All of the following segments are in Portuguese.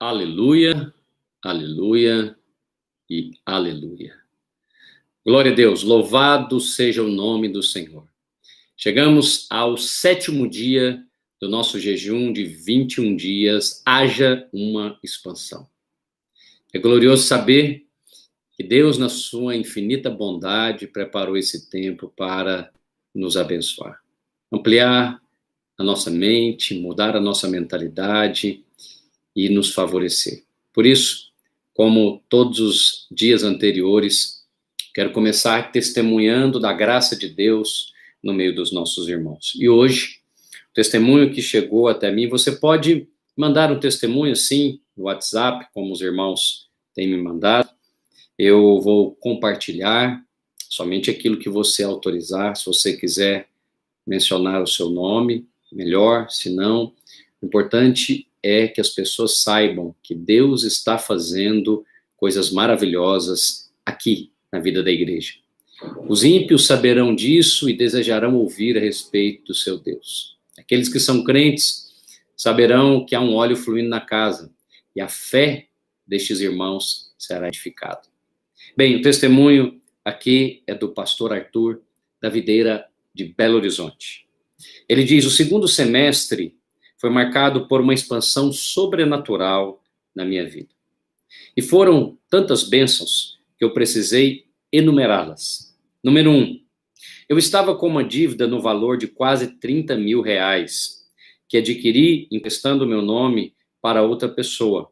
Aleluia, aleluia e aleluia. Glória a Deus, louvado seja o nome do Senhor. Chegamos ao 7º dia do nosso jejum de 21 dias, haja uma expansão. É glorioso saber que Deus, na sua infinita bondade, preparou esse tempo para nos abençoar. Ampliar a nossa mente, mudar a nossa mentalidade e nos favorecer. Por isso, como todos os dias anteriores, quero começar testemunhando da graça de Deus no meio dos nossos irmãos. E hoje, o testemunho que chegou até mim, você pode mandar um testemunho, sim, no WhatsApp, como os irmãos têm me mandado. Eu vou compartilhar somente aquilo que você autorizar. Se você quiser mencionar o seu nome, melhor. Se não, o importante é que as pessoas saibam que Deus está fazendo coisas maravilhosas aqui na vida da igreja. Os ímpios saberão disso e desejarão ouvir a respeito do seu Deus. Aqueles que são crentes saberão que há um óleo fluindo na casa e a fé destes irmãos será edificada. Bem, o testemunho aqui é do pastor Arthur, da videira de Belo Horizonte. Ele diz: o segundo semestre foi marcado por uma expansão sobrenatural na minha vida. E foram tantas bênçãos que eu precisei enumerá-las. Número 1, eu estava com uma dívida no valor de quase R$30 mil, que adquiri emprestando meu nome para outra pessoa.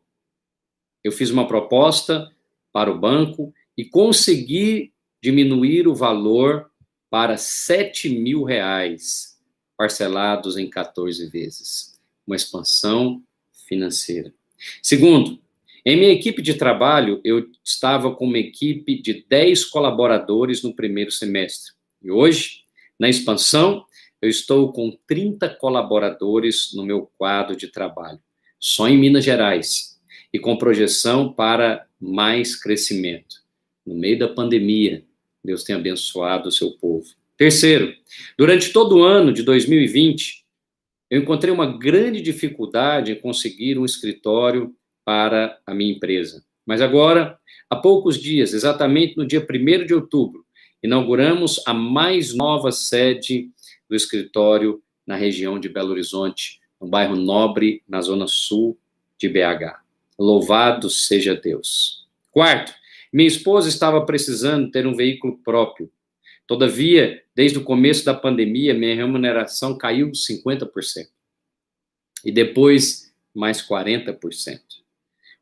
Eu fiz uma proposta para o banco e consegui diminuir o valor para R$7 mil, parcelados em 14 vezes. Uma expansão financeira. Segundo, em minha equipe de trabalho, eu estava com uma equipe de 10 colaboradores no primeiro semestre. E hoje, na expansão, eu estou com 30 colaboradores no meu quadro de trabalho, só em Minas Gerais, e com projeção para mais crescimento. No meio da pandemia, Deus tem abençoado o seu povo. Terceiro, durante todo o ano de 2020, eu encontrei uma grande dificuldade em conseguir um escritório para a minha empresa. Mas agora, há poucos dias, exatamente no dia 1º de outubro, inauguramos a mais nova sede do escritório na região de Belo Horizonte, no bairro Nobre, na zona sul de BH. Louvado seja Deus. Quarto, minha esposa estava precisando ter um veículo próprio. Todavia, desde o começo da pandemia, minha remuneração caiu 50%. E depois, mais 40%.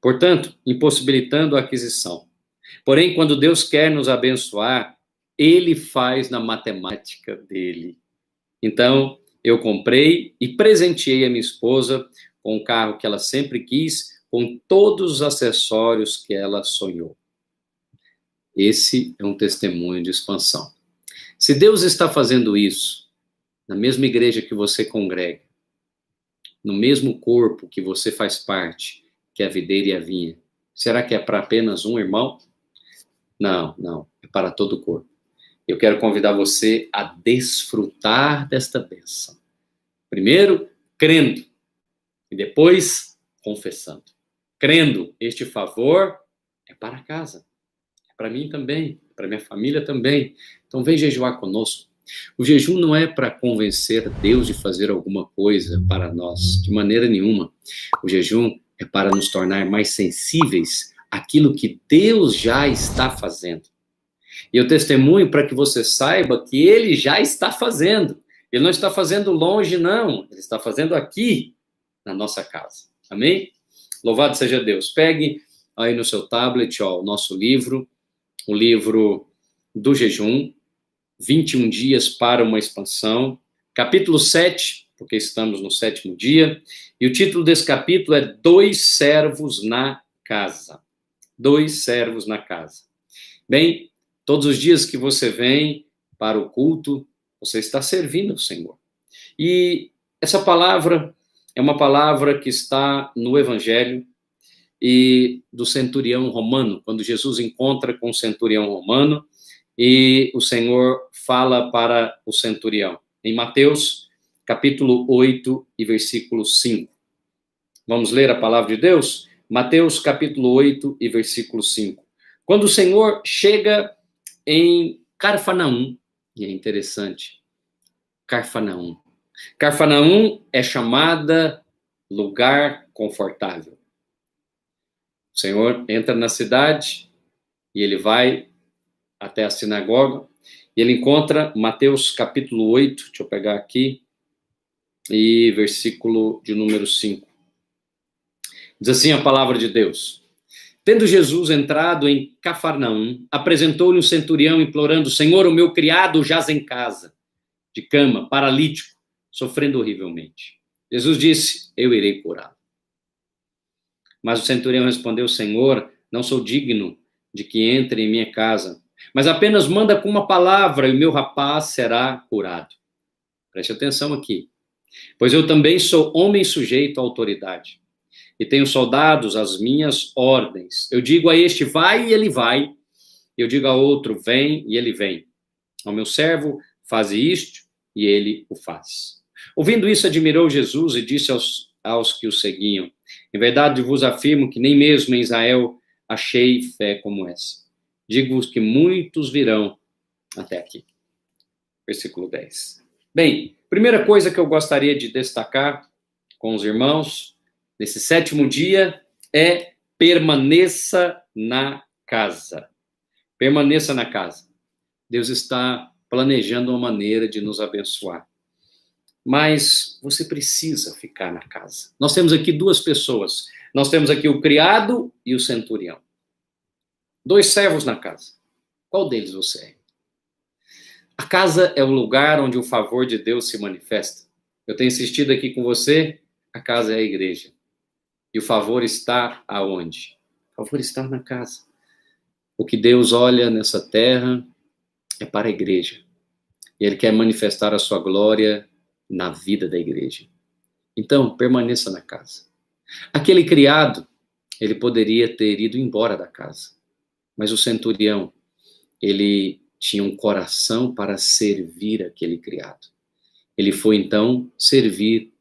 Portanto, impossibilitando a aquisição. Porém, quando Deus quer nos abençoar, Ele faz na matemática dele. Então, eu comprei e presenteei a minha esposa com um carro que ela sempre quis, com todos os acessórios que ela sonhou. Esse é um testemunho de expansão. Se Deus está fazendo isso, na mesma igreja que você congrega, no mesmo corpo que você faz parte, que é a videira e a vinha, será que é para apenas um irmão? Não, é para todo o corpo. Eu quero convidar você a desfrutar desta bênção. Primeiro, crendo, e depois, confessando. Crendo, este favor é para casa, é para mim também, é para minha família também. Então vem jejuar conosco. O jejum não é para convencer Deus de fazer alguma coisa para nós, de maneira nenhuma. O jejum é para nos tornar mais sensíveis àquilo que Deus já está fazendo. E eu testemunho para que você saiba que Ele já está fazendo. Ele não está fazendo longe, não. Ele está fazendo aqui, na nossa casa. Amém? Louvado seja Deus. Pegue aí no seu tablet, o nosso livro, o livro do jejum, 21 dias para uma expansão, capítulo 7, porque estamos no 7º dia, e o título desse capítulo é 2 servos na casa. 2 servos na casa. Bem, todos os dias que você vem para o culto, você está servindo ao Senhor. E essa palavra é uma palavra que está no Evangelho e do centurião romano, quando Jesus encontra com o centurião romano, e o Senhor fala para o centurião. Em Mateus, capítulo 8 e versículo 5. Vamos ler a palavra de Deus? Mateus capítulo 8 e versículo 5. Quando o Senhor chega em Carfanaum, e é interessante, Carfanaum. Carfanaum é chamada lugar confortável. O Senhor entra na cidade e ele vai até a sinagoga e ele encontra Mateus capítulo 8, deixa eu pegar aqui, e versículo de número 5. Diz assim a palavra de Deus. Tendo Jesus entrado em Cafarnaum, apresentou-lhe um centurião implorando, Senhor, o meu criado jaz em casa, de cama, paralítico, sofrendo horrivelmente. Jesus disse, eu irei curá-lo. Mas o centurião respondeu, Senhor, não sou digno de que entre em minha casa, mas apenas manda com uma palavra e o meu rapaz será curado. Preste atenção aqui. Pois eu também sou homem sujeito à autoridade. E tenho soldados às minhas ordens. Eu digo a este, vai, e ele vai. Eu digo a outro, vem, e ele vem. Ao meu servo, faze isto, e ele o faz. Ouvindo isso, admirou Jesus e disse aos que o seguiam, em verdade vos afirmo que nem mesmo em Israel achei fé como essa. Digo-vos que muitos virão até aqui. Versículo 10. Bem, primeira coisa que eu gostaria de destacar com os irmãos, nesse 7º dia, é permaneça na casa. Permaneça na casa. Deus está planejando uma maneira de nos abençoar. Mas você precisa ficar na casa. Nós temos aqui 2 pessoas. Nós temos aqui o criado e o centurião. 2 servos na casa. Qual deles você é? A casa é o lugar onde o favor de Deus se manifesta. Eu tenho insistido aqui com você, a casa é a igreja. E o favor está aonde? O favor está na casa. O que Deus olha nessa terra é para a igreja. E Ele quer manifestar a sua glória na vida da igreja. Então, permaneça na casa. Aquele criado, ele poderia ter ido embora da casa. Mas o centurião, ele tinha um coração para servir aquele criado. Ele foi, então, servir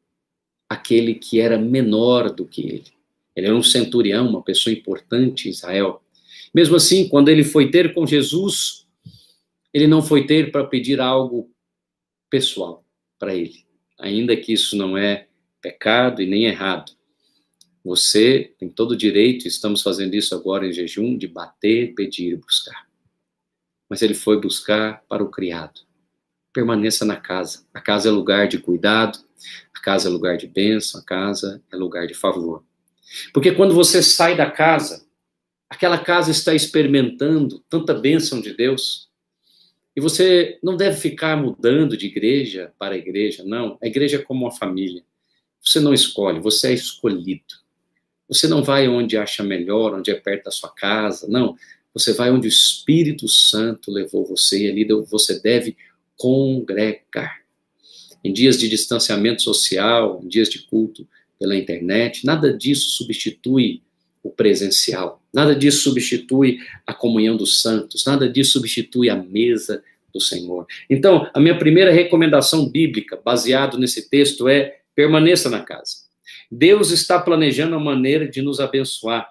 aquele que era menor do que ele. Ele era um centurião, uma pessoa importante em Israel. Mesmo assim, quando ele foi ter com Jesus, ele não foi ter para pedir algo pessoal para ele. Ainda que isso não é pecado e nem errado. Você tem todo o direito, estamos fazendo isso agora em jejum, de bater, pedir e buscar. Mas ele foi buscar para o criado. Permaneça na casa. A casa é lugar de cuidado, a casa é lugar de bênção, a casa é lugar de favor. Porque quando você sai da casa, aquela casa está experimentando tanta bênção de Deus, e você não deve ficar mudando de igreja para igreja, não. A igreja é como uma família. Você não escolhe, você é escolhido. Você não vai onde acha melhor, onde é perto da sua casa, não. Você vai onde o Espírito Santo levou você, e ali você deve congregar. Em dias de distanciamento social, em dias de culto pela internet, nada disso substitui o presencial. Nada disso substitui a comunhão dos santos. Nada disso substitui a mesa do Senhor. Então, a minha primeira recomendação bíblica, baseado nesse texto, é permaneça na casa. Deus está planejando a maneira de nos abençoar.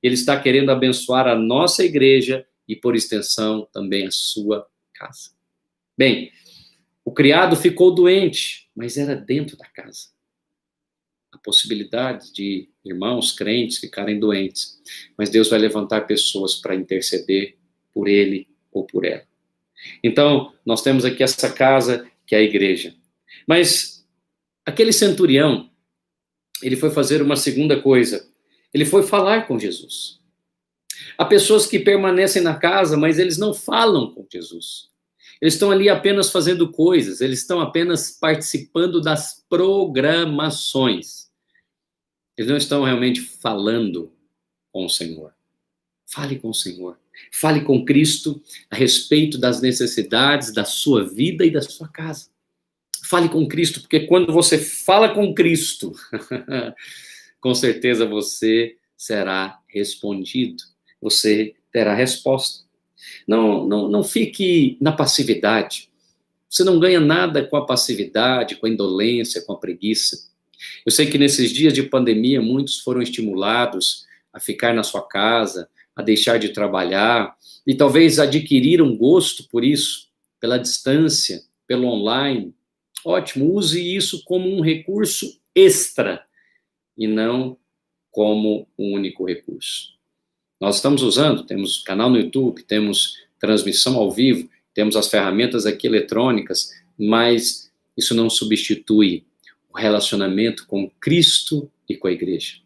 Ele está querendo abençoar a nossa igreja e, por extensão, também a sua casa. Bem, o criado ficou doente, mas era dentro da casa. A possibilidade de irmãos crentes ficarem doentes, mas Deus vai levantar pessoas para interceder por ele ou por ela. Então, nós temos aqui essa casa que é a igreja. Mas aquele centurião, ele foi fazer uma segunda coisa. Ele foi falar com Jesus. Há pessoas que permanecem na casa, mas eles não falam com Jesus. Eles estão ali apenas fazendo coisas, eles estão apenas participando das programações. Eles não estão realmente falando com o Senhor. Fale com o Senhor. Fale com Cristo a respeito das necessidades da sua vida e da sua casa. Fale com Cristo, porque quando você fala com Cristo, com certeza você será respondido. Você terá resposta. Não fique na passividade. Você não ganha nada com a passividade, com a indolência, com a preguiça. Eu sei que nesses dias de pandemia, muitos foram estimulados a ficar na sua casa, a deixar de trabalhar, e talvez adquirir um gosto por isso, pela distância, pelo online. Ótimo, use isso como um recurso extra e não como um único recurso. Nós estamos usando, temos canal no YouTube, temos transmissão ao vivo, temos as ferramentas aqui eletrônicas, mas isso não substitui o relacionamento com Cristo e com a igreja.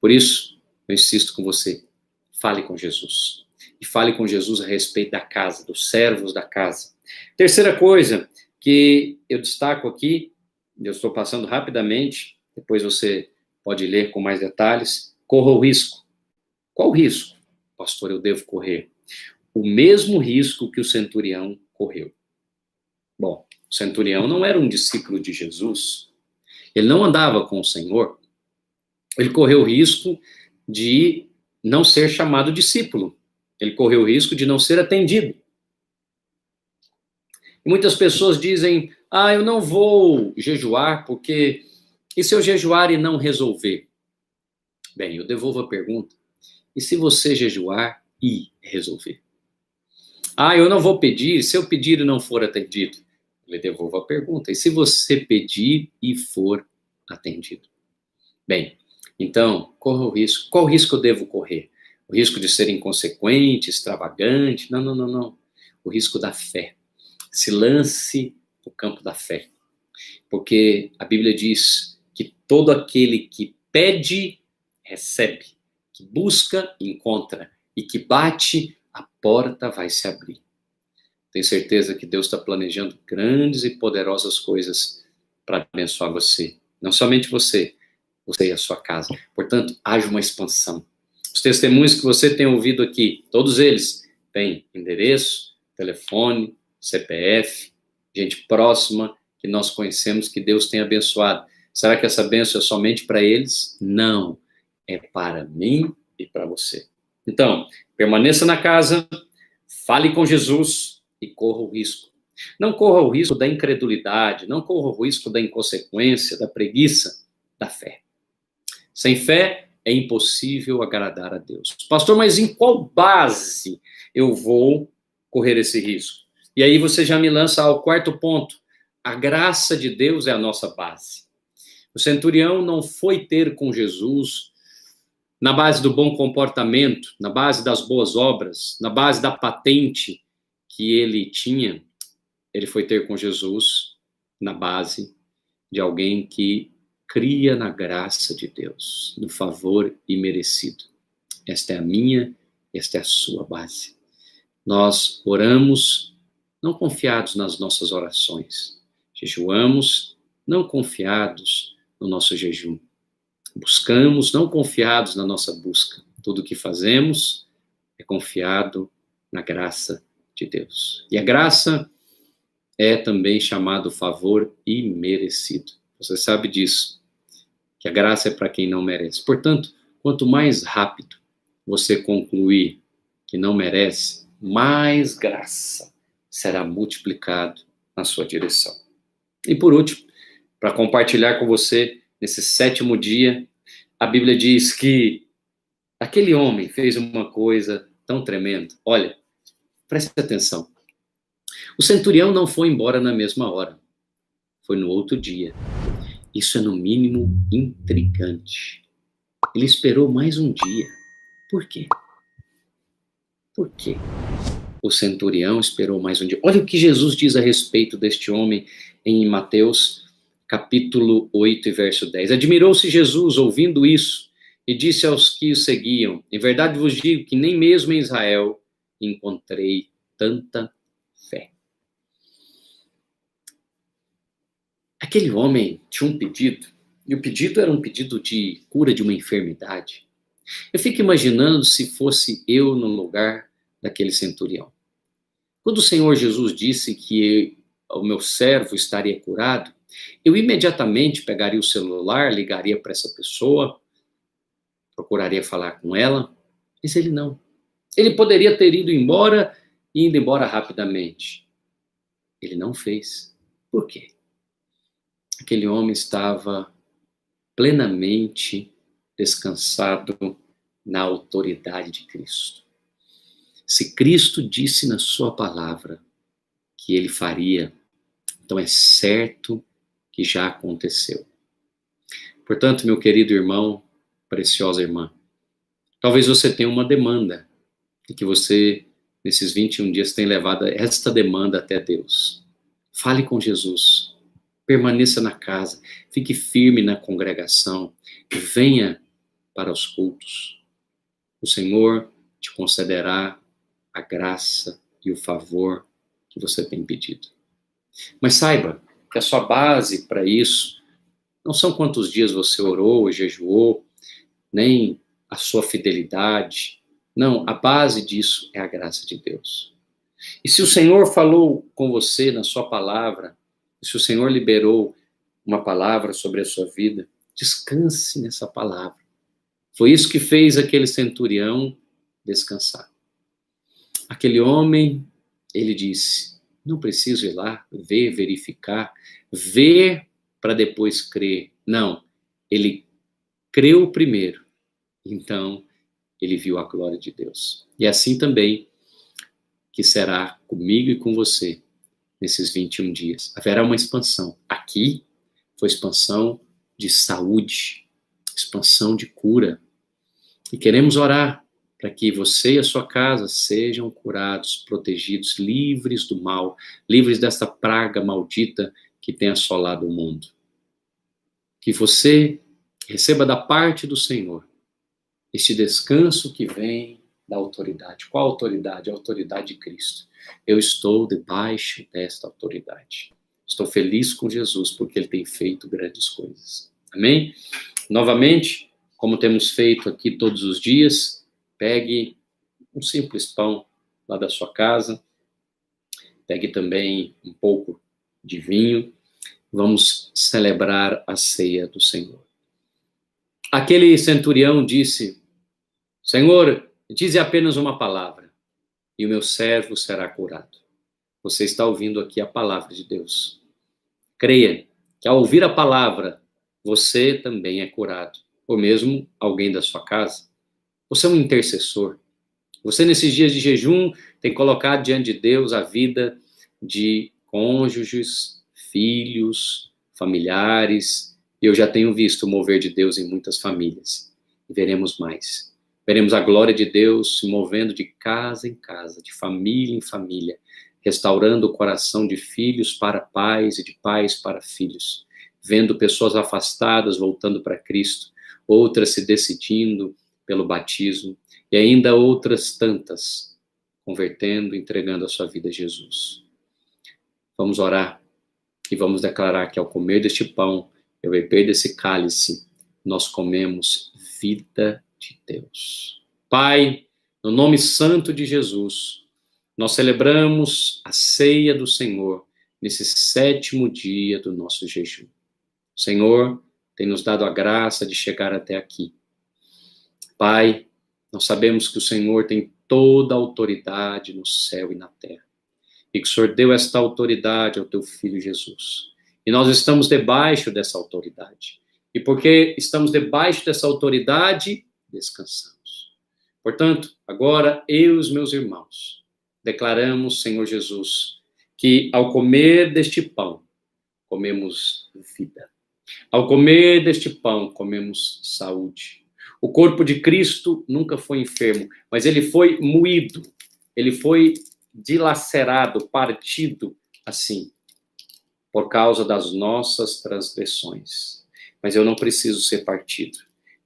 Por isso, eu insisto com você, fale com Jesus. E fale com Jesus a respeito da casa, dos servos da casa. Terceira coisa que eu destaco aqui, eu estou passando rapidamente, depois você pode ler com mais detalhes, corra o risco. Qual risco, pastor, eu devo correr? O mesmo risco que o centurião correu. Bom, o centurião não era um discípulo de Jesus, ele não andava com o Senhor, ele correu o risco de não ser chamado discípulo, ele correu o risco de não ser atendido. E muitas pessoas dizem, eu não vou jejuar, porque e se eu jejuar e não resolver? Bem, eu devolvo a pergunta, e se você jejuar e resolver? Eu não vou pedir, se eu pedir e não for atendido? Eu devolvo a pergunta, e se você pedir e for atendido? Bem, então, corra o risco. Qual risco eu devo correr? O risco de ser inconsequente, extravagante? Não. O risco da fé. Se lance no campo da fé. Porque a Bíblia diz que todo aquele que pede, recebe. Que busca, encontra. E que bate, a porta vai se abrir. Tenho certeza que Deus está planejando grandes e poderosas coisas para abençoar você. Não somente você e a sua casa. Portanto, haja uma expansão. Os testemunhos que você tem ouvido aqui, todos eles têm endereço, telefone, CPF, gente próxima que nós conhecemos que Deus tem abençoado. Será que essa bênção é somente para eles? Não. É para mim e para você. Então, permaneça na casa, fale com Jesus e corra o risco. Não corra o risco da incredulidade, não corra o risco da inconsequência, da preguiça, da fé. Sem fé é impossível agradar a Deus. Pastor, mas em qual base eu vou correr esse risco? E aí você já me lança ao quarto ponto. A graça de Deus é a nossa base. O centurião não foi ter com Jesus na base do bom comportamento, na base das boas obras, na base da patente que ele tinha. Ele foi ter com Jesus na base de alguém que cria na graça de Deus, no favor imerecido. Esta é a minha, esta é a sua base. Nós oramos não confiados nas nossas orações. Jejuamos não confiados no nosso jejum. Buscamos não confiados na nossa busca. Tudo o que fazemos é confiado na graça de Deus. E a graça é também chamado favor imerecido. Você sabe disso, que a graça é para quem não merece. Portanto, quanto mais rápido você concluir que não merece, mais graça será multiplicado na sua direção. E por último, para compartilhar com você, nesse 7º dia, a Bíblia diz que aquele homem fez uma coisa tão tremenda. Olha, preste atenção. O centurião não foi embora na mesma hora. Foi no outro dia. Isso é, no mínimo, intrigante. Ele esperou mais um dia. Por quê? Por quê? O centurião esperou mais um dia. Olha o que Jesus diz a respeito deste homem em Mateus, capítulo 8, verso 10. Admirou-se Jesus ouvindo isso e disse aos que o seguiam: em verdade vos digo que nem mesmo em Israel encontrei tanta fé. Aquele homem tinha um pedido, e o pedido era um pedido de cura de uma enfermidade. Eu fico imaginando se fosse eu no lugar daquele centurião. Quando o Senhor Jesus disse que o meu servo estaria curado, eu imediatamente pegaria o celular, ligaria para essa pessoa, procuraria falar com ela, mas ele não. Ele poderia ter ido embora e ido embora rapidamente. Ele não fez. Por quê? Aquele homem estava plenamente descansado na autoridade de Cristo. Se Cristo disse na sua palavra que ele faria, então é certo que já aconteceu. Portanto, meu querido irmão, preciosa irmã, talvez você tenha uma demanda e que você, nesses 21 dias, tem levado esta demanda até Deus. Fale com Jesus, permaneça na casa, fique firme na congregação, venha para os cultos. O Senhor te concederá a graça e o favor que você tem pedido. Mas saiba que a sua base para isso não são quantos dias você orou, jejuou, nem a sua fidelidade. Não, a base disso é a graça de Deus. E se o Senhor falou com você na sua palavra, se o Senhor liberou uma palavra sobre a sua vida, descanse nessa palavra. Foi isso que fez aquele centurião descansar. Aquele homem, ele disse, não preciso ir lá ver, verificar, ver para depois crer. Não, ele creu primeiro, então ele viu a glória de Deus. E assim também que será comigo e com você nesses 21 dias. Haverá uma expansão. Aqui foi expansão de saúde, expansão de cura. E queremos orar para que você e a sua casa sejam curados, protegidos, livres do mal, livres dessa praga maldita que tem assolado o mundo. Que você receba da parte do Senhor este descanso que vem da autoridade. Qual autoridade? A autoridade de Cristo. Eu estou debaixo desta autoridade. Estou feliz com Jesus porque ele tem feito grandes coisas. Amém? Novamente, como temos feito aqui todos os dias, pegue um simples pão lá da sua casa, pegue também um pouco de vinho, vamos celebrar a ceia do Senhor. Aquele centurião disse, Senhor, dize apenas uma palavra, e o meu servo será curado. Você está ouvindo aqui a palavra de Deus. Creia que ao ouvir a palavra, você também é curado, ou mesmo alguém da sua casa. Você é um intercessor. Você, nesses dias de jejum, tem colocado diante de Deus a vida de cônjuges, filhos, familiares. E eu já tenho visto o mover de Deus em muitas famílias. E veremos mais. Veremos a glória de Deus se movendo de casa em casa, de família em família, restaurando o coração de filhos para pais e de pais para filhos, vendo pessoas afastadas voltando para Cristo, outras se decidindo pelo batismo, e ainda outras tantas convertendo, entregando a sua vida a Jesus. Vamos orar e vamos declarar que ao comer deste pão e ao beber desse cálice, nós comemos vida de Deus. Pai, no nome santo de Jesus, nós celebramos a ceia do Senhor nesse 7º dia do nosso jejum. O Senhor tem nos dado a graça de chegar até aqui. Pai, nós sabemos que o Senhor tem toda a autoridade no céu e na terra. E que o Senhor deu esta autoridade ao teu Filho Jesus. E nós estamos debaixo dessa autoridade. E porque estamos debaixo dessa autoridade, descansamos. Portanto, agora eu e os meus irmãos declaramos, Senhor Jesus, que ao comer deste pão, comemos vida. Ao comer deste pão, comemos saúde. O corpo de Cristo nunca foi enfermo, mas ele foi moído, ele foi dilacerado, partido assim, por causa das nossas transgressões. Mas eu não preciso ser partido,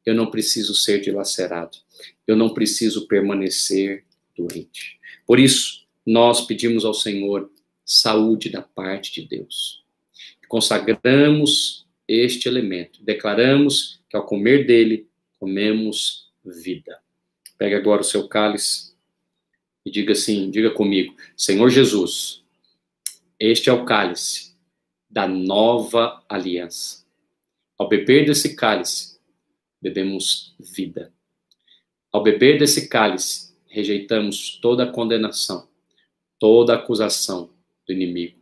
eu não preciso ser dilacerado, eu não preciso permanecer doente. Por isso, nós pedimos ao Senhor saúde da parte de Deus. Consagramos este elemento, declaramos que ao comer dele, comemos vida. Pega agora o seu cálice e diga assim, diga comigo, Senhor Jesus, este é o cálice da nova aliança. Ao beber desse cálice, bebemos vida. Ao beber desse cálice, rejeitamos toda a condenação, toda a acusação do inimigo.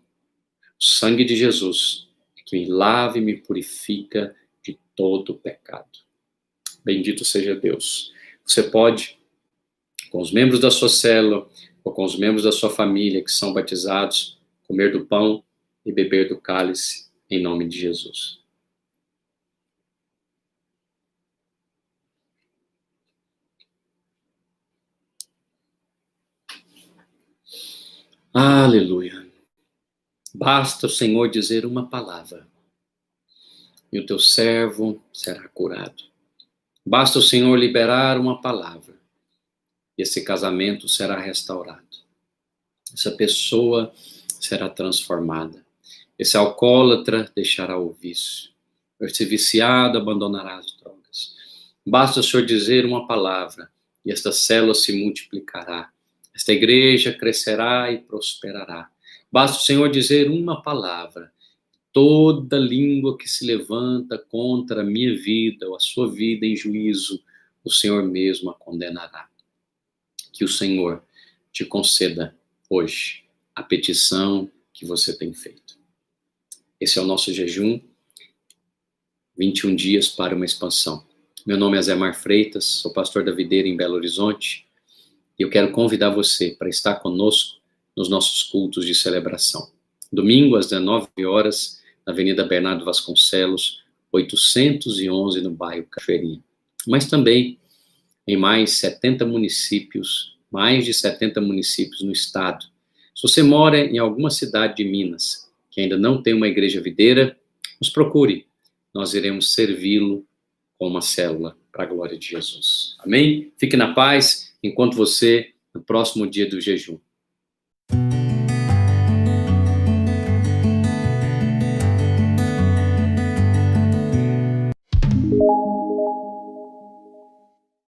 O sangue de Jesus é que me lava e me purifica de todo pecado. Bendito seja Deus. Você pode, com os membros da sua célula ou com os membros da sua família que são batizados, comer do pão e beber do cálice em nome de Jesus. Aleluia. Basta o Senhor dizer uma palavra e o teu servo será curado. Basta o Senhor liberar uma palavra e esse casamento será restaurado. Essa pessoa será transformada. Esse alcoólatra deixará o vício. Esse viciado abandonará as drogas. Basta o Senhor dizer uma palavra e esta célula se multiplicará. Esta igreja crescerá e prosperará. Basta o Senhor dizer uma palavra. Toda língua que se levanta contra a minha vida ou a sua vida em juízo, o Senhor mesmo a condenará. Que o Senhor te conceda hoje a petição que você tem feito. Esse é o nosso jejum, 21 dias para uma expansão. Meu nome é Zé Freitas, sou pastor da Videira em Belo Horizonte e eu quero convidar você para estar conosco nos nossos cultos de celebração. Domingo, às 19 horas, na Avenida Bernardo Vasconcelos, 811, no bairro Cachoeirinha. Mas também em mais de 70 municípios no estado. Se você mora em alguma cidade de Minas que ainda não tem uma igreja videira, nos procure. Nós iremos servi-lo com uma célula para a glória de Jesus. Amém? Fique na paz, enquanto você, no próximo dia do jejum,